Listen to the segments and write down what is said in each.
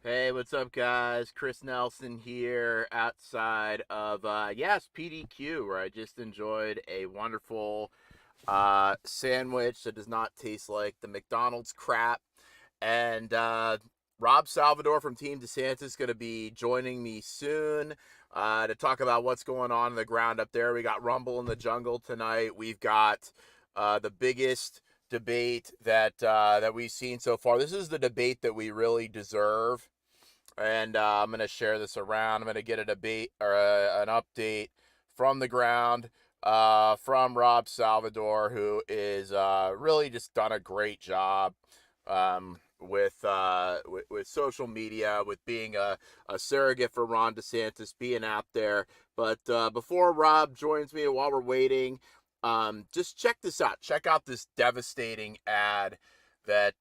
Hey, what's up, guys? Chris Nelson here outside of, PDQ, where I just enjoyed a wonderful sandwich that does not taste like the McDonald's crap. And Rob Salvador from Team DeSantis is going to be joining me soon to talk about what's going on the ground up there. We got Rumble in the Jungle tonight. We've got the biggest debate that we've seen so far. This is the debate that we really deserve. And I'm going to share this around. I'm going to get a debate or an update from the ground from Rob Salvador, who is really just done a great job with social media, with being a surrogate for Ron DeSantis, being out there. But before Rob joins me, while we're waiting, just check this out. Check out this devastating ad that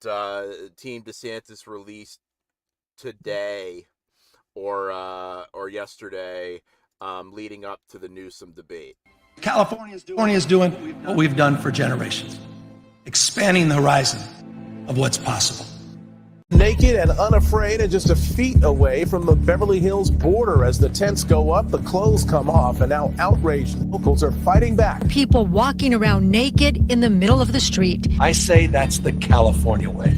Team DeSantis released today or yesterday, leading up to the Newsom debate. California is doing what we've done for generations, expanding the horizon of what's possible. Naked and unafraid and just a feet away from the Beverly Hills border. As the tents go up, the clothes come off, and now outraged locals are fighting back. People walking around naked in the middle of the street. I say that's the California way.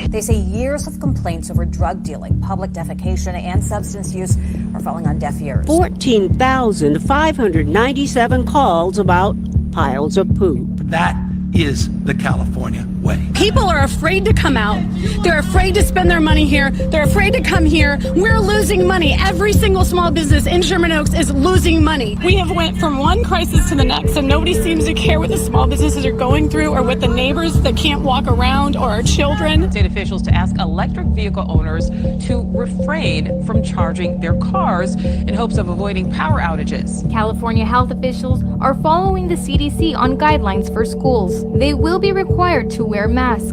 They say years of complaints over drug dealing, public defecation, and substance use are falling on deaf ears. 14,597 calls about piles of poop. That is the California way. People are afraid to come out. They're afraid to spend their money here. They're afraid to come here. We're losing money. Every single small business in Sherman Oaks is losing money. We have went from one crisis to the next, and nobody seems to care what the small businesses are going through or what the neighbors that can't walk around or our children. State officials to ask electric vehicle owners to refrain from charging their cars in hopes of avoiding power outages. California health officials are following the CDC on guidelines for schools. They will be required to wear masks.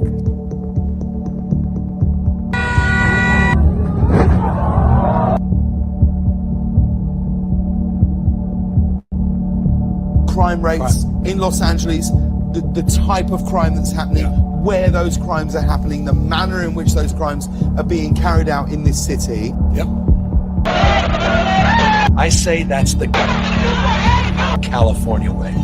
Crime rates in Los Angeles, the type of crime that's happening, where those crimes are happening, the manner in which those crimes are being carried out in this city. Yep. I say that's the California way.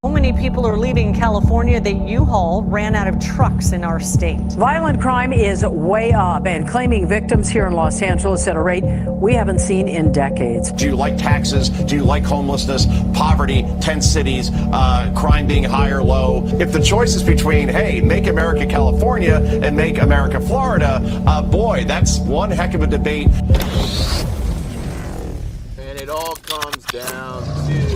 So many people are leaving California that U-Haul ran out of trucks in our state. Violent crime is way up and claiming victims here in Los Angeles at a rate we haven't seen in decades. Do you like taxes? Do you like homelessness, poverty, tent cities, crime being high or low? If the choice is between, hey, make America California and make America Florida, boy, that's one heck of a debate. And it all comes down to,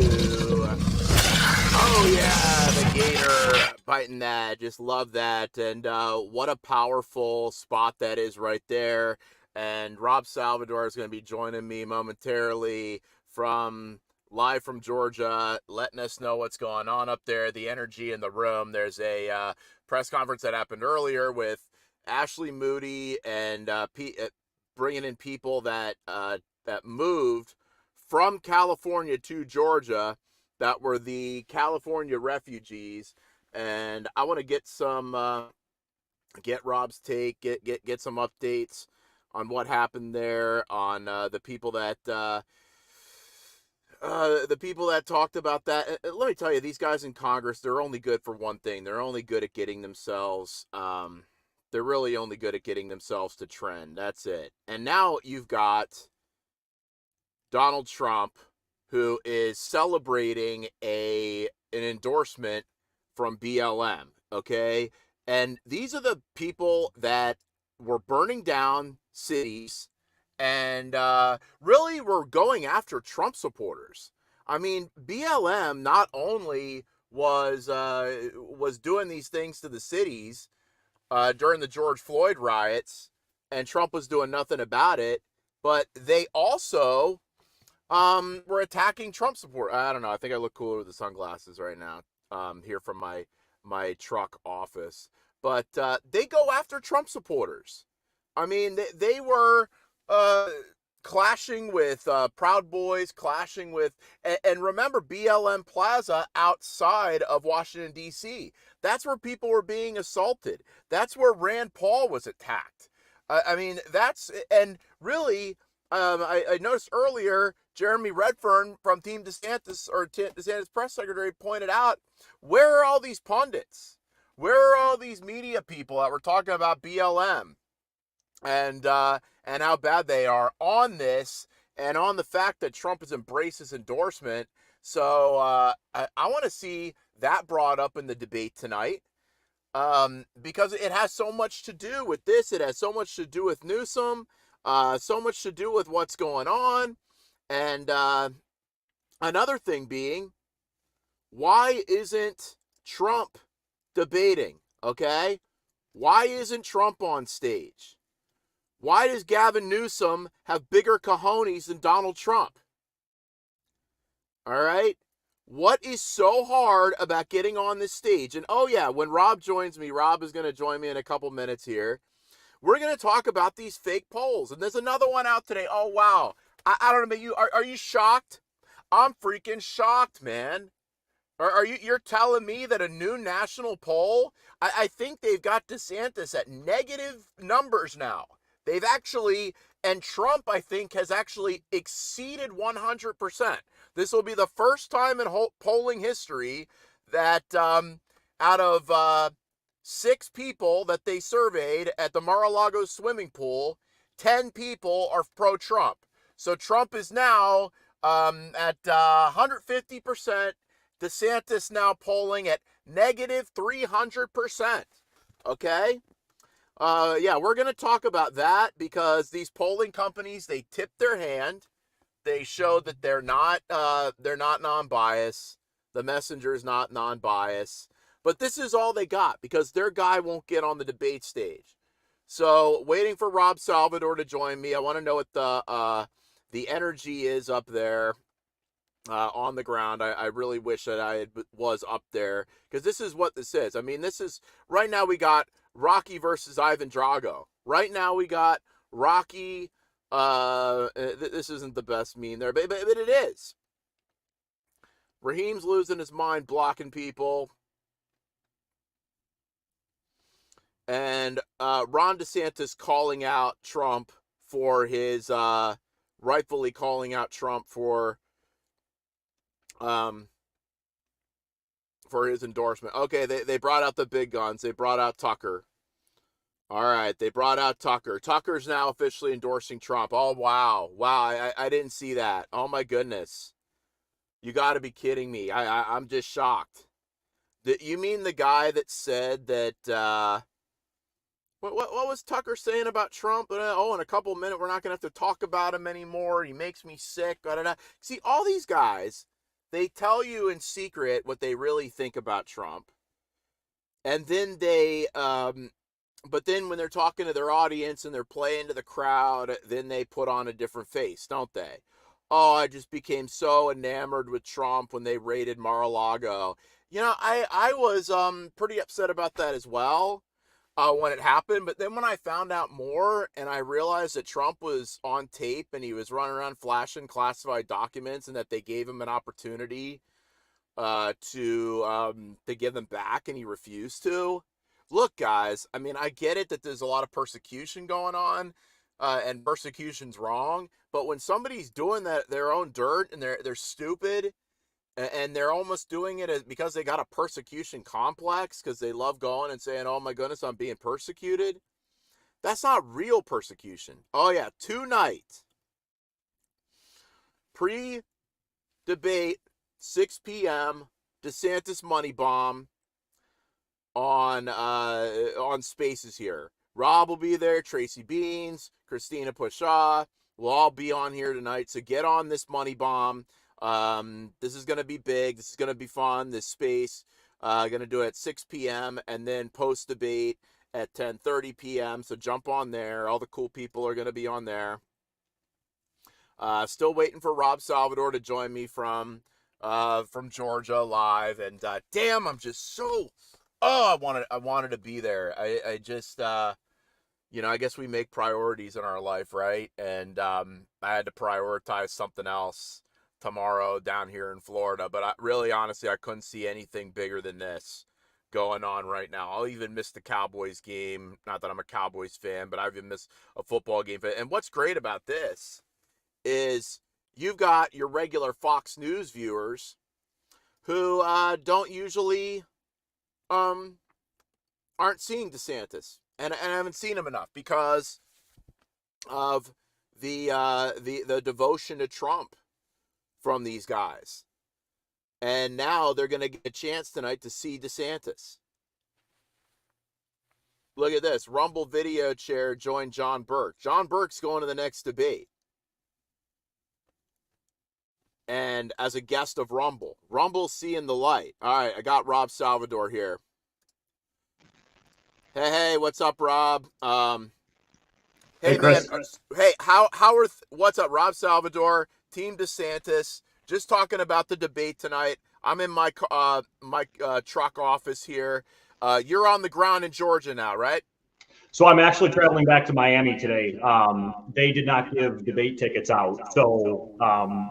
oh yeah, the gator biting that. Just love that. And what a powerful spot that is right there. And Rob Salvador is going to be joining me momentarily live from Georgia, letting us know what's going on up there, the energy in the room. There's a press conference that happened earlier with Ashley Moody and bringing in people that moved from California to Georgia that were the California refugees. And I want to get Rob's take, get some updates on what happened there, on the people that talked about that. And let me tell you, these guys in Congress, they're only good for one thing. They're only good at getting themselves they're really only good at getting themselves to trend. That's it. And now you've got Donald Trump, who is celebrating an endorsement from BLM, okay? And these are the people that were burning down cities and really were going after Trump supporters. I mean, BLM not only was doing these things to the cities during the George Floyd riots, and Trump was doing nothing about it, but they also were attacking Trump support. I don't know. I think I look cooler with the sunglasses right now here from my truck office. But they go after Trump supporters. I mean, they were clashing with Proud Boys, clashing with, and remember BLM Plaza outside of Washington, D.C. That's where people were being assaulted. That's where Rand Paul was attacked. I mean, and really, I noticed earlier, Jeremy Redfern from Team DeSantis, or DeSantis press secretary, pointed out, where are all these pundits? Where are all these media people that were talking about BLM? And how bad they are on this, and on the fact that Trump has embraced his endorsement. So I want to see that brought up in the debate tonight, because it has so much to do with this. It has so much to do with Newsom, so much to do with what's going on. And another thing being, why isn't Trump debating? Okay? Why isn't Trump on stage? Why does Gavin Newsom have bigger cojones than Donald Trump? All right? What is so hard about getting on this stage? And oh yeah, when Rob joins me, Rob is going to join me in a couple minutes here. We're going to talk about these fake polls. And there's another one out today. Oh wow. I don't know about you. Are you shocked? I'm freaking shocked, man. You're telling me that a new national poll, I think they've got DeSantis at negative numbers now. They've actually, and Trump, I think, has actually exceeded 100%. This will be the first time in polling history that out of 6 people that they surveyed at the Mar-a-Lago swimming pool, 10 people are pro-Trump. So Trump is now at 150%. DeSantis now polling at negative 300%. Okay? Yeah, we're going to talk about that, because these polling companies, they tip their hand. They show that they're not non-biased. The Messenger is not non-biased. But this is all they got, because their guy won't get on the debate stage. So, waiting for Rob Salvador to join me. I want to know what the energy is up there on the ground. I really wish that I was up there, because this is what this is. I mean, this is, right now we got Rocky versus Ivan Drago. Right now we got Rocky. This isn't the best meme there, but it is. Raheem's losing his mind, blocking people. And Ron DeSantis calling out Trump for his, rightfully calling out Trump for his endorsement. Okay, they brought out the big guns. They brought out Tucker. All right, they brought out Tucker. Tucker's now officially endorsing Trump. Oh, wow. Wow, I didn't see that. Oh, my goodness. You got to be kidding me. I'm just shocked. You mean the guy that said that, what was Tucker saying about Trump? Oh, in a couple of minutes, we're not going to have to talk about him anymore. He makes me sick. See, all these guys, they tell you in secret what they really think about Trump. And then but then when they're talking to their audience and they're playing to the crowd, then they put on a different face, don't they? Oh, I just became so enamored with Trump when they raided Mar-a-Lago. You know, I was pretty upset about that as well when it happened. But then when I found out more and I realized that Trump was on tape and he was running around flashing classified documents, and that they gave him an opportunity to give them back, and he refused to. Look, guys, I mean, I get it that there's a lot of persecution going on, and persecution's wrong. But when somebody's doing their own dirt, and they're stupid, and they're almost doing it because they got a persecution complex, because they love going and saying, oh my goodness, I'm being persecuted. That's not real persecution. Oh yeah, tonight, pre-debate, 6 p.m., DeSantis money bomb on Spaces here. Rob will be there, Tracy Beans, Christina Pushaw. We'll all be on here tonight, so get on this money bomb. This is going to be big. This is going to be fun. This space, going to do it at 6 p.m. and then post-debate at 10:30 p.m. So jump on there. All the cool people are going to be on there. Still waiting for Rob Salvador to join me from Georgia live. And damn, I'm just so... Oh, I wanted to be there. I just... I guess we make priorities in our life, right? And I had to prioritize something else tomorrow down here in Florida. But really, honestly, I couldn't see anything bigger than this going on right now. I'll even miss the Cowboys game. Not that I'm a Cowboys fan, but I've even missed a football game. And what's great about this is you've got your regular Fox News viewers who don't usually aren't seeing DeSantis. And I haven't seen him enough because of the devotion to Trump from these guys. And now they're going to get a chance tonight to see DeSantis. Look at this. Rumble video chair joined John Burke. John Burke's going to the next debate. And as a guest of Rumble. Rumble's seeing the light. All right, I got Rob Salvador here. Hey, what's up, Rob? Hey, Chris. Man, hey, what's up, Rob Salvador, Team DeSantis? Just talking about the debate tonight. I'm in my truck office here. You're on the ground in Georgia now, right? So I'm actually traveling back to Miami today. They did not give debate tickets out, so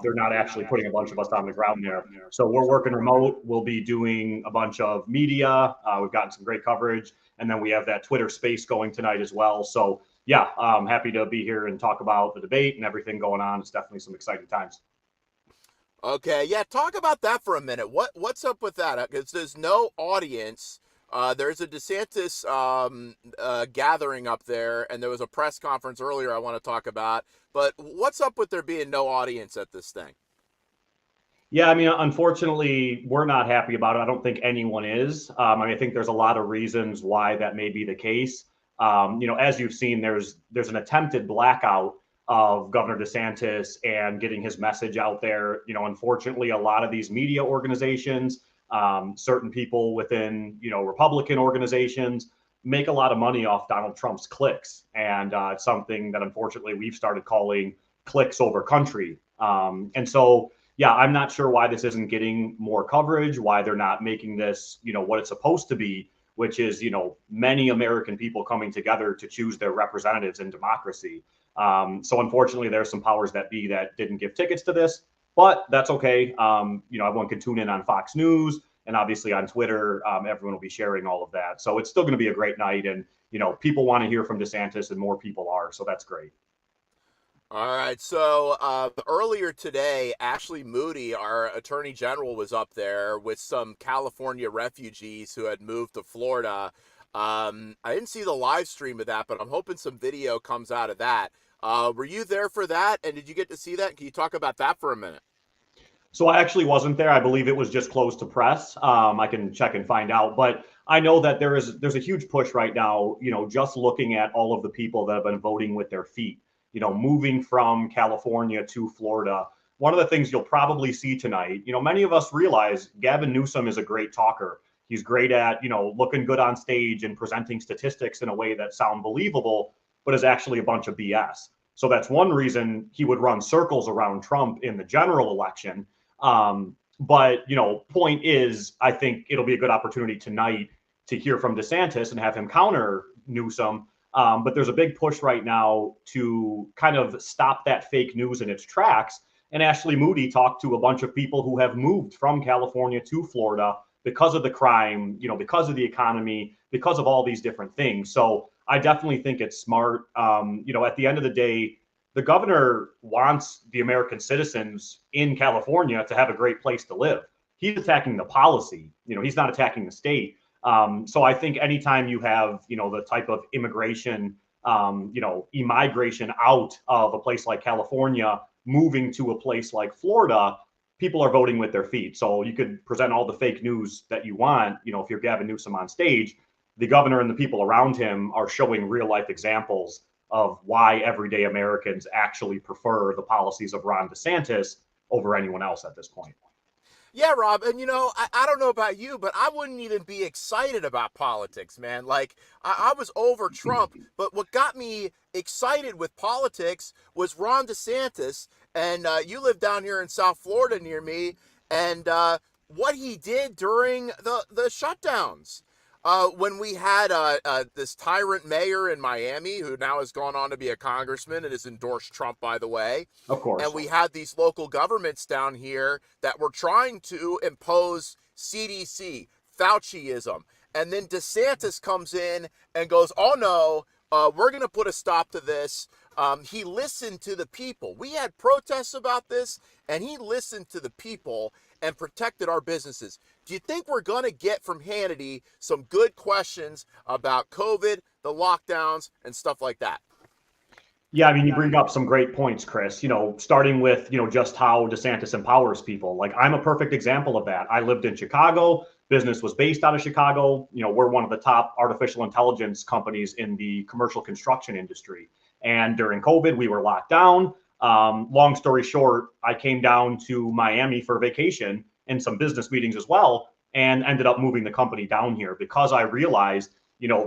they're not actually putting a bunch of us on the ground there. So we're working remote. We'll be doing a bunch of media. We've gotten some great coverage, and then we have that Twitter space going tonight as well. So yeah, I'm happy to be here and talk about the debate and everything going on. It's definitely some exciting times. Okay, yeah, talk about that for a minute. What's up with that? Because there's no audience. There's a DeSantis gathering up there, and there was a press conference earlier I want to talk about. But what's up with there being no audience at this thing? Yeah, I mean, unfortunately, we're not happy about it. I don't think anyone is. I think there's a lot of reasons why that may be the case. As you've seen, there's an attempted blackout of Governor DeSantis and getting his message out there. Unfortunately, a lot of these media organizations, certain people within, Republican organizations make a lot of money off Donald Trump's clicks. And it's something that unfortunately we've started calling clicks over country. And so, yeah, I'm not sure why this isn't getting more coverage, why they're not making this, what it's supposed to be, which is, many American people coming together to choose their representatives in democracy. So unfortunately, there's some powers that be that didn't give tickets to this, but that's okay. Everyone can tune in on Fox News and obviously on Twitter. Everyone will be sharing all of that. So it's still going to be a great night. And, people want to hear from DeSantis and more people are. So that's great. All right. So earlier today, Ashley Moody, our attorney general, was up there with some California refugees who had moved to Florida. I didn't see the live stream of that, but I'm hoping some video comes out of that. Were you there for that? And did you get to see that? Can you talk about that for a minute? So I actually wasn't there. I believe it was just closed to press. I can check and find out, but I know that there's a huge push right now, just looking at all of the people that have been voting with their feet, moving from California to Florida. One of the things you'll probably see tonight, many of us realize Gavin Newsom is a great talker. He's great at, looking good on stage and presenting statistics in a way that sound believable, but is actually a bunch of BS. So that's one reason he would run circles around Trump in the general election. But, point is, I think it'll be a good opportunity tonight to hear from DeSantis and have him counter Newsom. But there's a big push right now to kind of stop that fake news in its tracks. And Ashley Moody talked to a bunch of people who have moved from California to Florida because of the crime, because of the economy, because of all these different things. So I definitely think it's smart. At the end of the day, the governor wants the American citizens in California to have a great place to live. He's attacking the policy. He's not attacking the state. So I think anytime you have, the type of immigration, immigration out of a place like California, moving to a place like Florida, people are voting with their feet. So you could present all the fake news that you want. If you're Gavin Newsom on stage, the governor and the people around him are showing real life examples of why everyday Americans actually prefer the policies of Ron DeSantis over anyone else at this point. Yeah, Rob, and I don't know about you, but I wouldn't even be excited about politics, man. Like, I was over Trump, but what got me excited with politics was Ron DeSantis, and you live down here in South Florida near me, and what he did during the shutdowns. When we had this tyrant mayor in Miami, who now has gone on to be a congressman and has endorsed Trump, by the way. Of course. And we had these local governments down here that were trying to impose CDC, Fauciism. And then DeSantis comes in and goes, oh no, we're going to put a stop to this. He listened to the people. We had protests about this, and he listened to the people and protected our businesses. Do you think we're going to get from Hannity some good questions about COVID, the lockdowns, and stuff like that? Yeah, I mean, you bring up some great points, Chris, starting with, just how DeSantis empowers people. Like, I'm a perfect example of that. I lived in Chicago. Business was based out of Chicago. We're one of the top artificial intelligence companies in the commercial construction industry. And during COVID, we were locked down. Long story short, I came down to Miami for vacation and some business meetings as well, and ended up moving the company down here because I realized,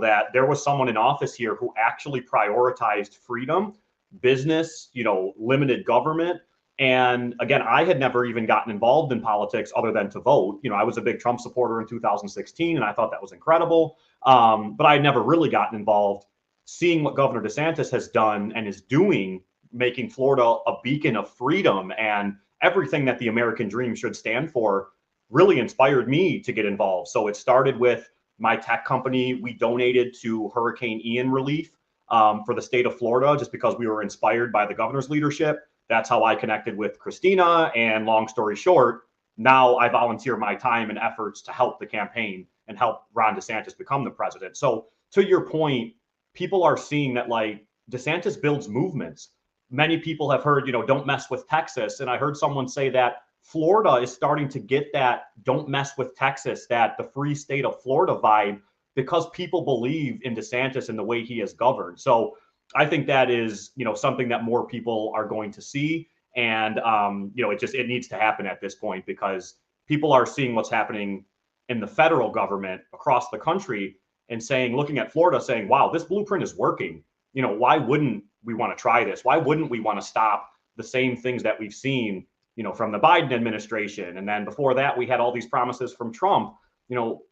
that there was someone in office here who actually prioritized freedom, business, limited government. And again, I had never even gotten involved in politics other than to vote. I was a big Trump supporter in 2016, and I thought that was incredible. But I had never really gotten involved. Seeing what Governor DeSantis has done and is doing, making Florida a beacon of freedom and everything that the American dream should stand for, really inspired me to get involved. So it started with my tech company. We donated to Hurricane Ian relief for the state of Florida just because we were inspired by the governor's leadership. That's how I connected with Christina. And long story short, now I volunteer my time and efforts to help the campaign and help Ron DeSantis become the president. So to your point, people are seeing that like DeSantis builds movements. Many people have heard, don't mess with Texas. And I heard someone say that Florida is starting to get that don't mess with Texas, that the free state of Florida vibe, because people believe in DeSantis and the way he has governed. So I think that is, something that more people are going to see. And, it needs to happen at this point because people are seeing what's happening in the federal government across the country and saying, looking at Florida, saying, wow, this blueprint is working. Why wouldn't we want to try this? Why wouldn't we want to stop the same things that we've seen, from the Biden administration? And then before that, we had all these promises from Trump.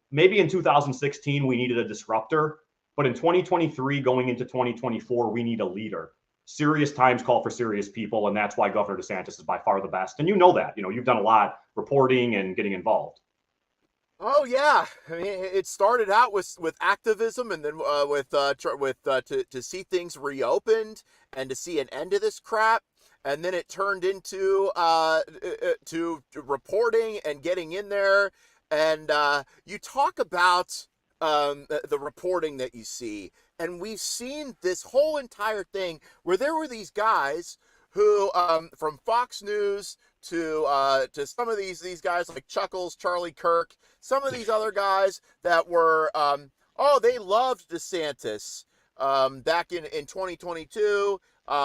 Maybe in 2016, we needed a disruptor, but in 2023, going into 2024, we need a leader. Serious times call for serious people. And that's why Governor DeSantis is by far the best. And that, you've done a lot reporting and getting involved. Oh yeah, I mean, it started out with activism, and then to see things reopened and to see an end to this crap, and then it turned into to reporting and getting in there, and you talk about the reporting that you see, and we've seen this whole entire thing where there were these guys who from Fox News to some of these guys like Chuckles, Charlie Kirk, some of these other guys that were they loved DeSantis back in 2022.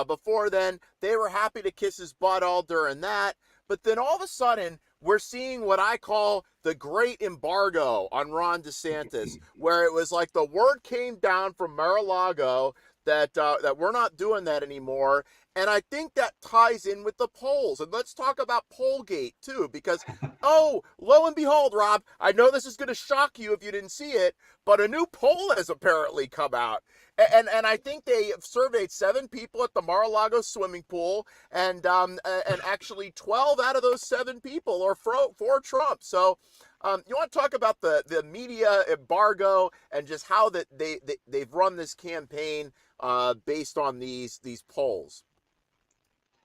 Before then, they were happy to kiss his butt all during that. But then all of a sudden, we're seeing what I call the great embargo on Ron DeSantis, where it was like the word came down from Mar-a-Lago that we're not doing that anymore. And I think that ties in with the polls. And let's talk about Pollgate, too, because, lo and behold, Rob, I know this is going to shock you if you didn't see it, but a new poll has apparently come out. And I think they surveyed 7 people at the Mar-a-Lago swimming pool, and actually 12 out of those 7 people are for Trump. So you want to talk about the media embargo and just how that they've run this campaign based on these polls.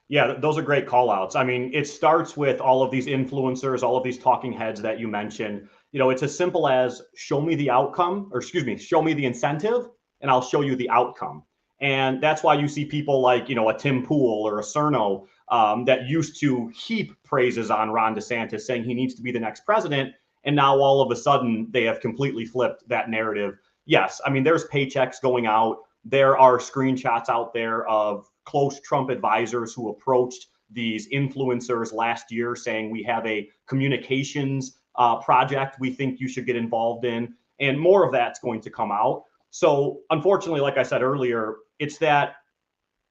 Yeah, those are great call outs. I mean, it starts with all of these influencers, all of these talking heads that you mentioned. It's as simple as show me the outcome, or show me the incentive, and I'll show you the outcome. And that's why you see people like, a Tim Pool or a Cerno that used to heap praises on Ron DeSantis, saying he needs to be the next president. And now all of a sudden they have completely flipped that narrative. Yes, I mean, there's paychecks going out. There are screenshots out there of close Trump advisors who approached these influencers last year saying, we have a communications project we think you should get involved in. And more of that's going to come out. So unfortunately, like I said earlier, it's that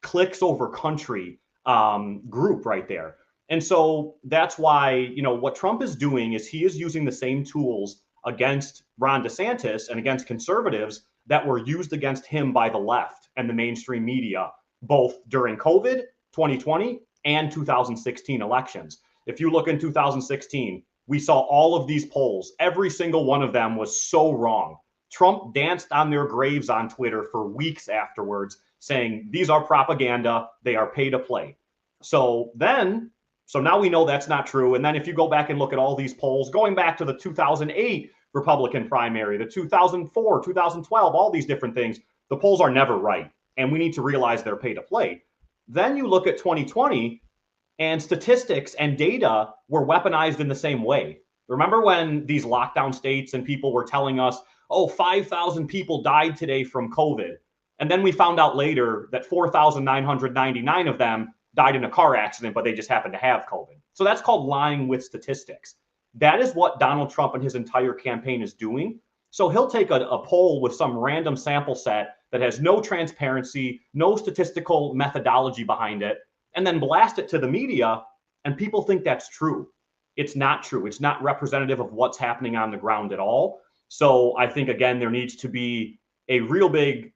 clicks over country group right there. And so that's why, what Trump is doing is he is using the same tools against Ron DeSantis and against conservatives that were used against him by the left and the mainstream media, both during COVID, 2020, and 2016 elections. If you look in 2016, we saw all of these polls. Every single one of them was so wrong. Trump danced on their graves on Twitter for weeks afterwards, saying these are propaganda, they are pay to play. So now we know that's not true. And then if you go back and look at all these polls, going back to the 2008 Republican primary, the 2004, 2012, all these different things, the polls are never right. And we need to realize they're pay to play. Then you look at 2020, and statistics and data were weaponized in the same way. Remember when these lockdown states and people were telling us, oh, 5,000 people died today from COVID. And then we found out later that 4,999 of them died in a car accident, but they just happened to have COVID. So that's called lying with statistics. That is what Donald Trump and his entire campaign is doing. So he'll take a poll with some random sample set that has no transparency, no statistical methodology behind it, and then blast it to the media, and people think that's true. It's not true. It's not representative of what's happening on the ground at all. So I think, again, there needs to be a real big,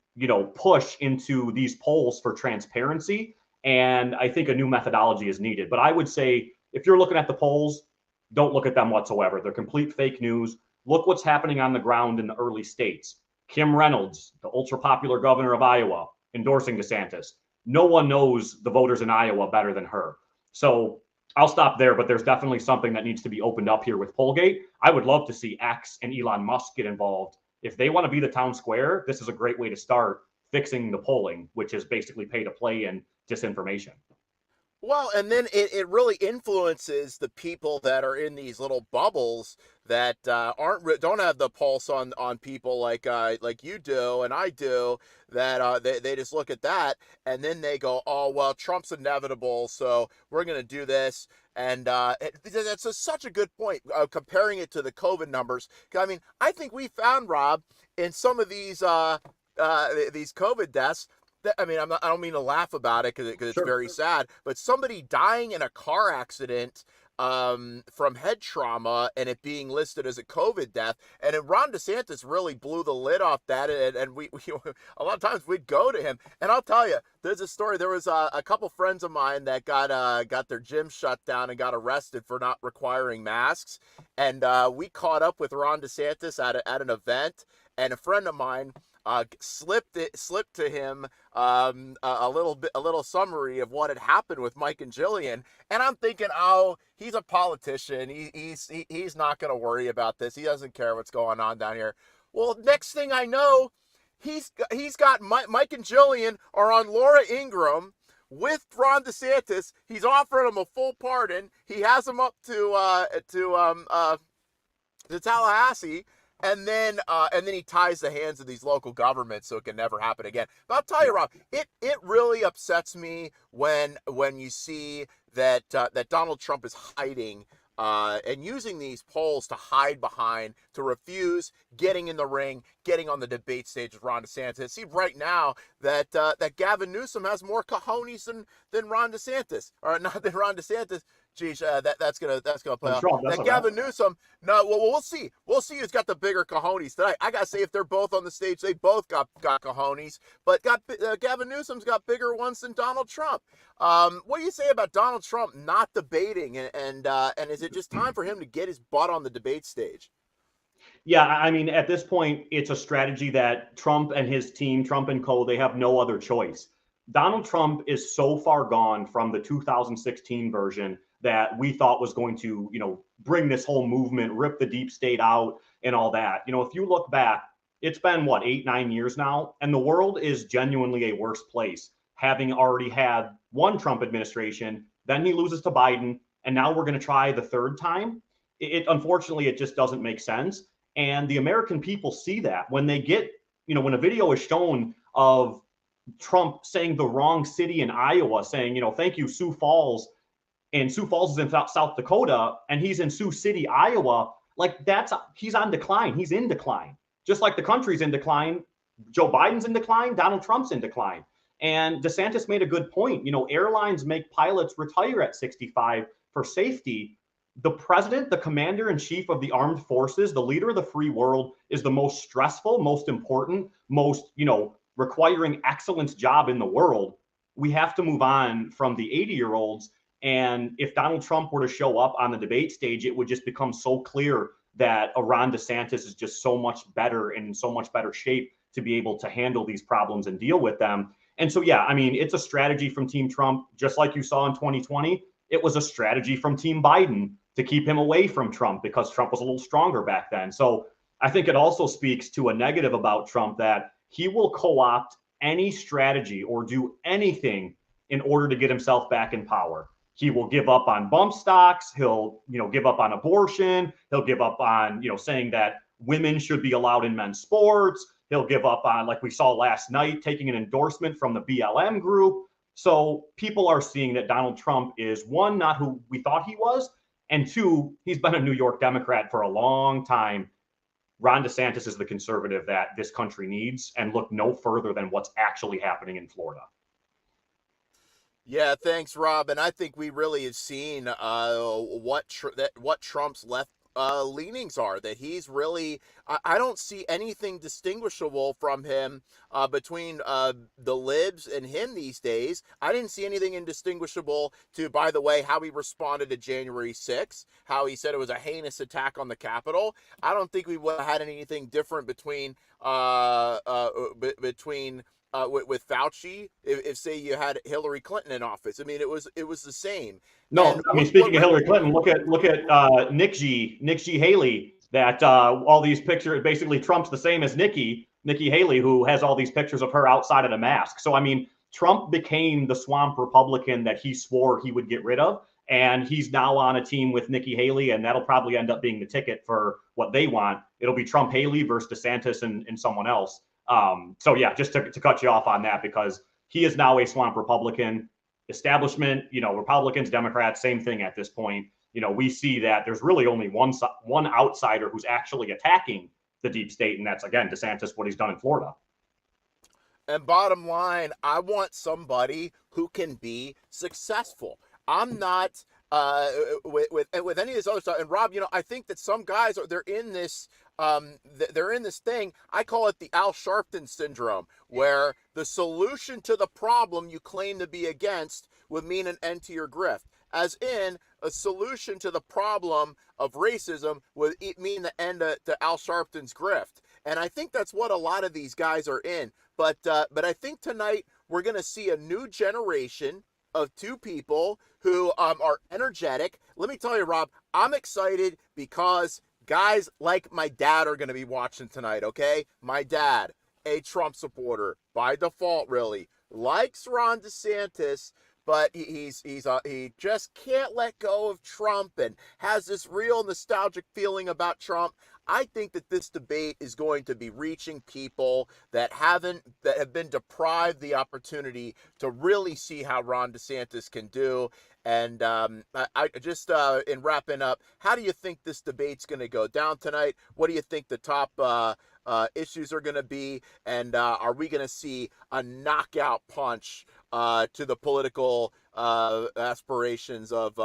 push into these polls for transparency. And I think a new methodology is needed. But I would say if you're looking at the polls, don't look at them whatsoever. They're complete fake news. Look what's happening on the ground in the early states. Kim Reynolds, the ultra popular governor of Iowa, endorsing DeSantis. No one knows the voters in Iowa better than her. So I'll stop there, but there's definitely something that needs to be opened up here with Pollgate. I would love to see X and Elon Musk get involved. If they want to be the town square, this is a great way to start fixing the polling, which is basically pay to play and disinformation. Well, and then it really influences the people that are in these little bubbles that don't have the pulse on people like you do and I do, that they just look at that and then they go, oh well, Trump's inevitable, so we're gonna do this. And that's such a good point, comparing it to the COVID numbers. I mean, I think we found, Rob, in some of these COVID deaths. I mean, I don't mean to laugh about it because it's very sad, but somebody dying in a car accident from head trauma and it being listed as a COVID death. And then Ron DeSantis really blew the lid off that. And we a lot of times we'd go to him. And I'll tell you, there's a story. There was a couple friends of mine that got their gym shut down and got arrested for not requiring masks. And we caught up with Ron DeSantis at an event, and a friend of mine slipped to him a little summary of what had happened with Mike and Jillian, and I'm thinking, oh, he's a politician. He's not going to worry about this. He doesn't care what's going on down here. Well, next thing I know, he's got Mike and Jillian are on Laura Ingraham with Ron DeSantis. He's offering him a full pardon. He has him up to Tallahassee. And then he ties the hands of these local governments so it can never happen again. But I'll tell you, Rob, it really upsets me when you see that Donald Trump is hiding and using these polls to hide behind, to refuse getting in the ring, getting on the debate stage with Ron DeSantis. See right now that Gavin Newsom has more cojones than Ron DeSantis, or not than Ron DeSantis. Geez, that's gonna play out. That Gavin Newsom, no, well, we'll see. We'll see who's got the bigger cojones tonight. I gotta say, if they're both on the stage, they both got cojones, but Gavin Newsom's got bigger ones than Donald Trump. What do you say about Donald Trump not debating, and is it just time for him to get his butt on the debate stage? Yeah, I mean, at this point, it's a strategy that Trump and his team, Trump and co., they have no other choice. Donald Trump is so far gone from the 2016 version that we thought was going to, bring this whole movement, rip the deep state out and all that. If you look back, it's been 8-9 years now, and the world is genuinely a worse place, having already had one Trump administration, then he loses to Biden, and now we're going to try the third time. Unfortunately, it just doesn't make sense. And the American people see that when they get, when a video is shown of Trump saying the wrong city in Iowa, saying, thank you, Sioux Falls, and Sioux Falls is in South Dakota, and he's in Sioux City, Iowa, he's on decline. He's in decline. Just like the country's in decline, Joe Biden's in decline, Donald Trump's in decline. And DeSantis made a good point. Airlines make pilots retire at 65 for safety. the president, the commander in chief of the armed forces, the leader of the free world, is the most stressful, most important, most, requiring excellence job in the world. We have to move on from the 80-year-olds. And if Donald Trump were to show up on the debate stage, it would just become so clear that a Ron DeSantis is just so much better and in so much better shape to be able to handle these problems and deal with them. And so, yeah, I mean, it's a strategy from Team Trump, just like you saw in 2020. It was a strategy from Team Biden to keep him away from Trump because Trump was a little stronger back then. So I think it also speaks to a negative about Trump that he will co-opt any strategy or do anything in order to get himself back in power. He will give up on bump stocks. He'll, give up on abortion. He'll give up on, saying that women should be allowed in men's sports. He'll give up on, like we saw last night, taking an endorsement from the BLM group. So people are seeing that Donald Trump is, one, not who we thought he was, and two, he's been a New York Democrat for a long time. Ron DeSantis is the conservative that this country needs, and look no further than what's actually happening in Florida. Yeah, thanks, Rob. And I think we really have seen what Trump's left leanings are. That he's really, I don't see anything distinguishable from him between the libs and him these days. I didn't see anything indistinguishable to, by the way, how he responded to January 6th, how he said it was a heinous attack on the Capitol. I don't think we would have had anything different between with Fauci, if say you had Hillary Clinton in office. I mean, it was the same. No, And I mean, speaking of Hillary Clinton, look at Nikki Haley. That all these pictures, basically Trump's the same as Nikki Haley, who has all these pictures of her outside of the mask. So I mean, Trump became the swamp Republican that he swore he would get rid of, and he's now on a team with Nikki Haley, and that'll probably end up being the ticket for what they want. It'll be Trump, Haley versus DeSantis and someone else. So yeah, just to cut you off on that, because he is now a swamp Republican. Establishment, Republicans, Democrats, same thing at this point. We see that there's really only one outsider who's actually attacking the deep state, and that's, again, DeSantis, what he's done in Florida. And bottom line, I want somebody who can be successful. I'm not with any of this other stuff. And Rob, I think that some guys they're in this thing. I call it the Al Sharpton syndrome, where the solution to the problem you claim to be against would mean an end to your grift. As in, a solution to the problem of racism would mean the end to Al Sharpton's grift. And I think that's what a lot of these guys are in. But I think tonight we're going to see a new generation of two people who are energetic. Let me tell you, Rob, I'm excited because guys like my dad are going to be watching tonight, okay? My dad, a Trump supporter by default, really, likes Ron DeSantis, but he just can't let go of Trump and has this real nostalgic feeling about Trump. I think that this debate is going to be reaching people that have been deprived the opportunity to really see how Ron DeSantis can do. And I just in wrapping up, how do you think this debate's going to go down tonight? What do you think the top issues are going to be? And are we going to see a knockout punch to the political aspirations of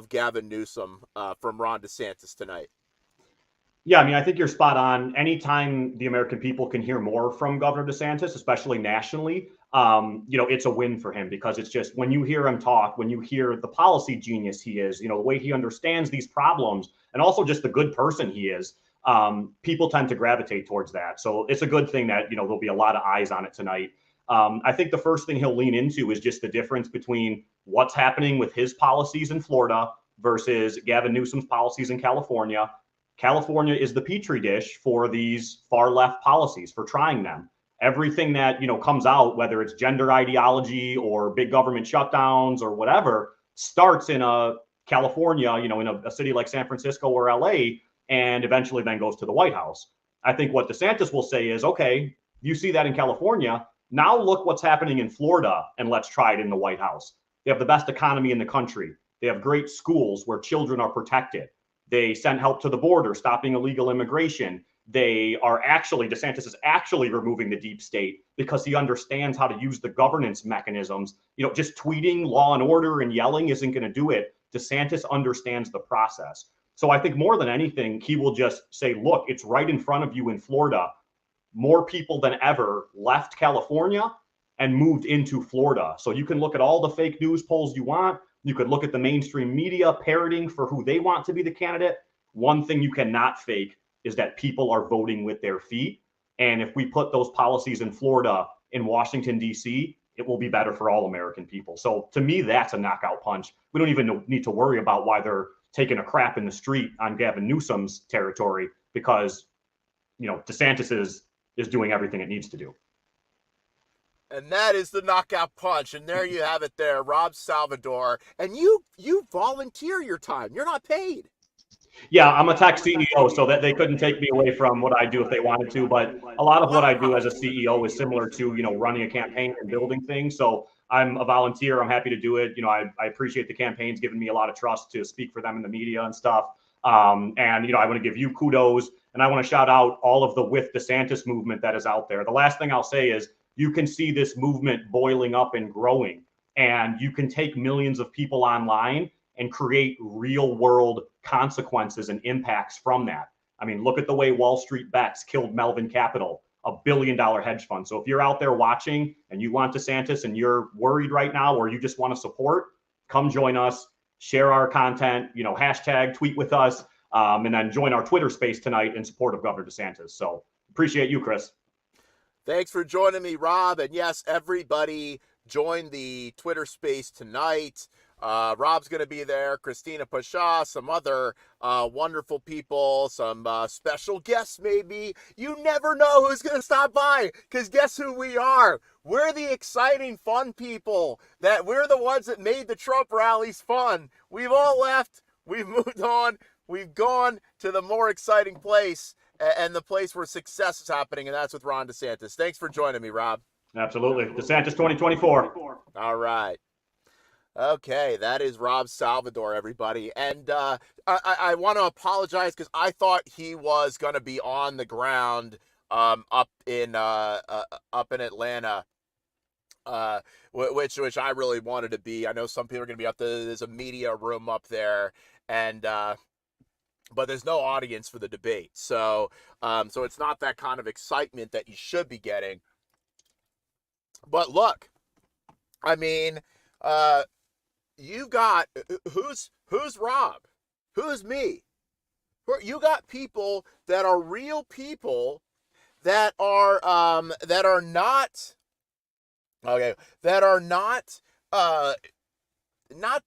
Gavin Newsom from Ron DeSantis tonight? Yeah, I mean, I think you're spot on. Anytime the American people can hear more from Governor DeSantis, especially nationally, it's a win for him, because it's just, when you hear him talk, when you hear the policy genius he is, the way he understands these problems, and also just the good person he is, people tend to gravitate towards that. So it's a good thing that, there'll be a lot of eyes on it tonight. I think the first thing he'll lean into is just the difference between what's happening with his policies in Florida versus Gavin Newsom's policies in California. California is the petri dish for these far left policies, for trying them. Everything that, comes out, whether it's gender ideology or big government shutdowns or whatever, starts in California, in a city like San Francisco or LA, and eventually then goes to the White House. I think what DeSantis will say is, okay, you see that in California. Now look what's happening in Florida, and let's try it in the White House. They have the best economy in the country. They have great schools where children are protected. They send help to the border, stopping illegal immigration. DeSantis is actually removing the deep state because he understands how to use the governance mechanisms. Just tweeting law and order and yelling isn't going to do it. DeSantis understands the process. So I think more than anything, he will just say, look, it's right in front of you in Florida. More people than ever left California and moved into Florida. So you can look at all the fake news polls you want. You could look at the mainstream media parroting for who they want to be the candidate. One thing you cannot fake is that people are voting with their feet. And if we put those policies in Florida, in Washington, D.C., it will be better for all American people. So to me, that's a knockout punch. We don't even need to worry about why they're taking a crap in the street on Gavin Newsom's territory, because, you know, DeSantis is doing everything it needs to do. And that is the knockout punch. And there you have it there, Rob Salvador. And you volunteer your time. You're not paid. Yeah, I'm a tech CEO, so that they couldn't take me away from what I do if they wanted to. But a lot of what I do as a CEO is similar to, you know, running a campaign and building things. So I'm a volunteer. I'm happy to do it. You know, I appreciate the campaigns giving me a lot of trust to speak for them in the media and stuff. And, you know, I want to give you kudos, and I want to shout out all of the With DeSantis movement that is out there. The last thing I'll say is you can see this movement boiling up and growing, and you can take millions of people online and create real world consequences and impacts from that. I mean, look at the way Wall Street Bets killed Melvin Capital, $1 billion hedge fund. So if you're out there watching and you want DeSantis and you're worried right now, or you just want to support, come join us, share our content, you know, hashtag tweet with us, and then join our Twitter space tonight in support of Governor DeSantis. So appreciate you, Chris. Thanks for joining me, Rob. And yes, everybody join the Twitter space tonight. Rob's going to be there, Christina Pasha, some other wonderful people, some special guests maybe. You never know who's going to stop by, because guess who we are? We're the exciting, fun people. That we're the ones that made the Trump rallies fun. We've all left. We've moved on. We've gone to the more exciting place, and the place where success is happening, and that's with Ron DeSantis. Thanks for joining me, Rob. Absolutely. DeSantis 2024. All right. Okay, that is Rob Salvador, everybody. And I want to apologize because I thought he was going to be on the ground up in Atlanta, which I really wanted to be. I know some people are going to be up there. There's a media room up there, and but there's no audience for the debate. So it's not that kind of excitement that you should be getting. But look, I mean, you got who's Rob? Who's me? You got people that are real people that are not okay, that are not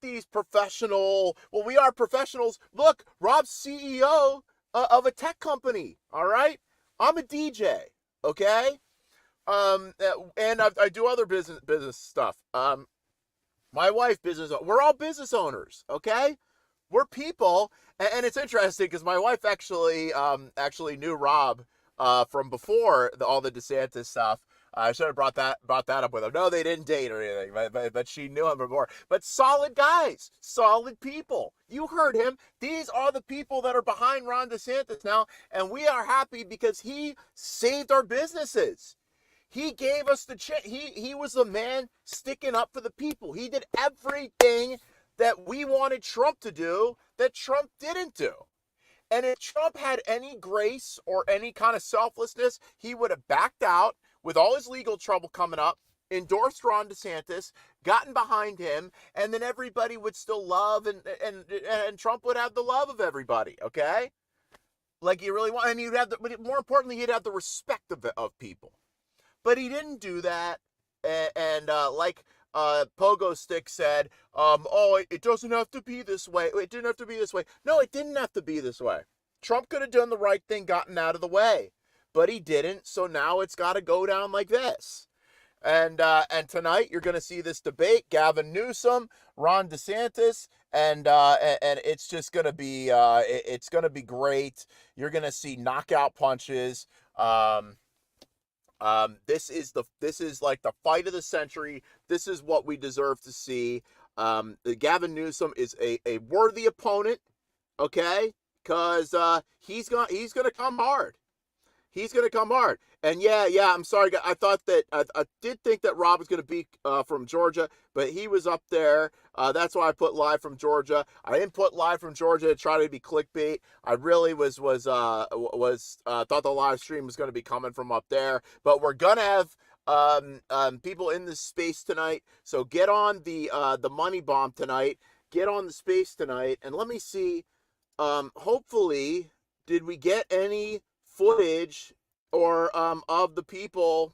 these professional. Well, we are professionals. Look, Rob's CEO of a tech company. All right, I'm a DJ. Okay, and I do other business stuff. My wife, business. We're all business owners. Okay, we're people, and it's interesting because my wife actually knew Rob from before all the DeSantis stuff. I should have brought that up with him. No, they didn't date or anything, but she knew him before. But solid guys, solid people. You heard him. These are the people that are behind Ron DeSantis now, and we are happy because he saved our businesses. He gave us the chance. He was the man sticking up for the people. He did everything that we wanted Trump to do that Trump didn't do. And if Trump had any grace or any kind of selflessness, he would have backed out with all his legal trouble coming up, endorsed Ron DeSantis, gotten behind him, and then everybody would still love and Trump would have the love of everybody, okay? Like you really want, and he'd have but more importantly, he'd have the respect of people. But he didn't do that, and like Pogo Stick said, it doesn't have to be this way. It didn't have to be this way. No, it didn't have to be this way. Trump could have done the right thing, gotten out of the way, but he didn't. So now it's got to go down like this. And tonight you're going to see this debate: Gavin Newsom, Ron DeSantis, and it's just going to be it's going to be great. You're going to see knockout punches. This is like the fight of the century. This is what we deserve to see. Gavin Newsom is a worthy opponent, okay? Because he's gonna come hard. he's going to come hard. And yeah, I'm sorry. I thought that I did think that Rob was going to be from Georgia, but he was up there. That's why I put live from Georgia. I didn't put live from Georgia to try to be clickbait. I really was thought the live stream was going to be coming from up there, but we're going to have people in this space tonight. So get on the money bomb tonight. Get on the space tonight, and let me see. Hopefully, did we get any footage or of the people?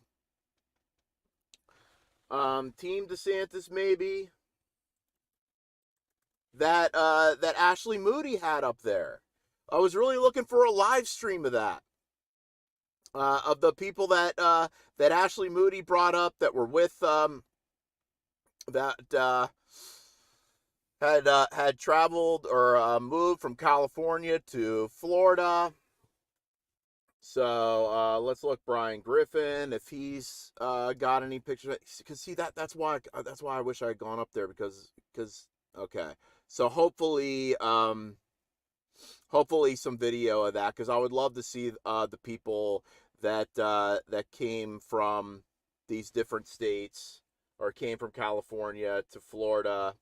Team DeSantis maybe that that Ashley Moody had up there. I was really looking for a live stream of that. Of the people that that Ashley Moody brought up that were with had traveled or moved from California to Florida. So let's look, Brian Griffin, if he's got any pictures. Because see that's why I wish I had gone up there because okay. So hopefully some video of that, because I would love to see the people that that came from these different states or came from California to Florida.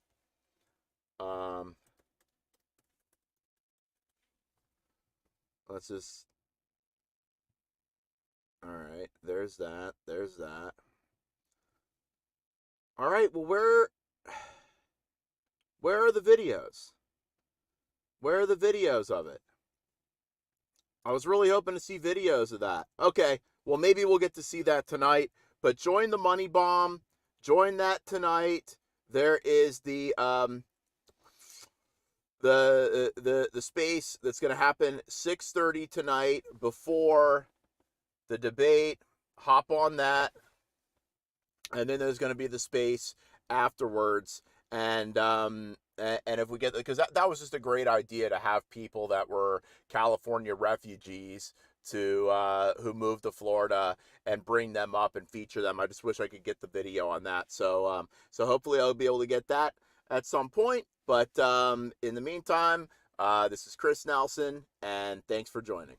Let's just. All right, there's that. All right, well, where are the videos? Where are the videos of it? I was really hoping to see videos of that. Okay, well, maybe we'll get to see that tonight. But join the Money Bomb. Join that tonight. There is the space that's going to happen 6:30 tonight before the debate. Hop on that, and then there's going to be the space afterwards. And if we get, because that was just a great idea to have people that were California refugees to who moved to Florida and bring them up and feature them. I just wish I could get the video on that. So so hopefully I'll be able to get that at some point. But in the meantime, this is Chris Nelson, and thanks for joining.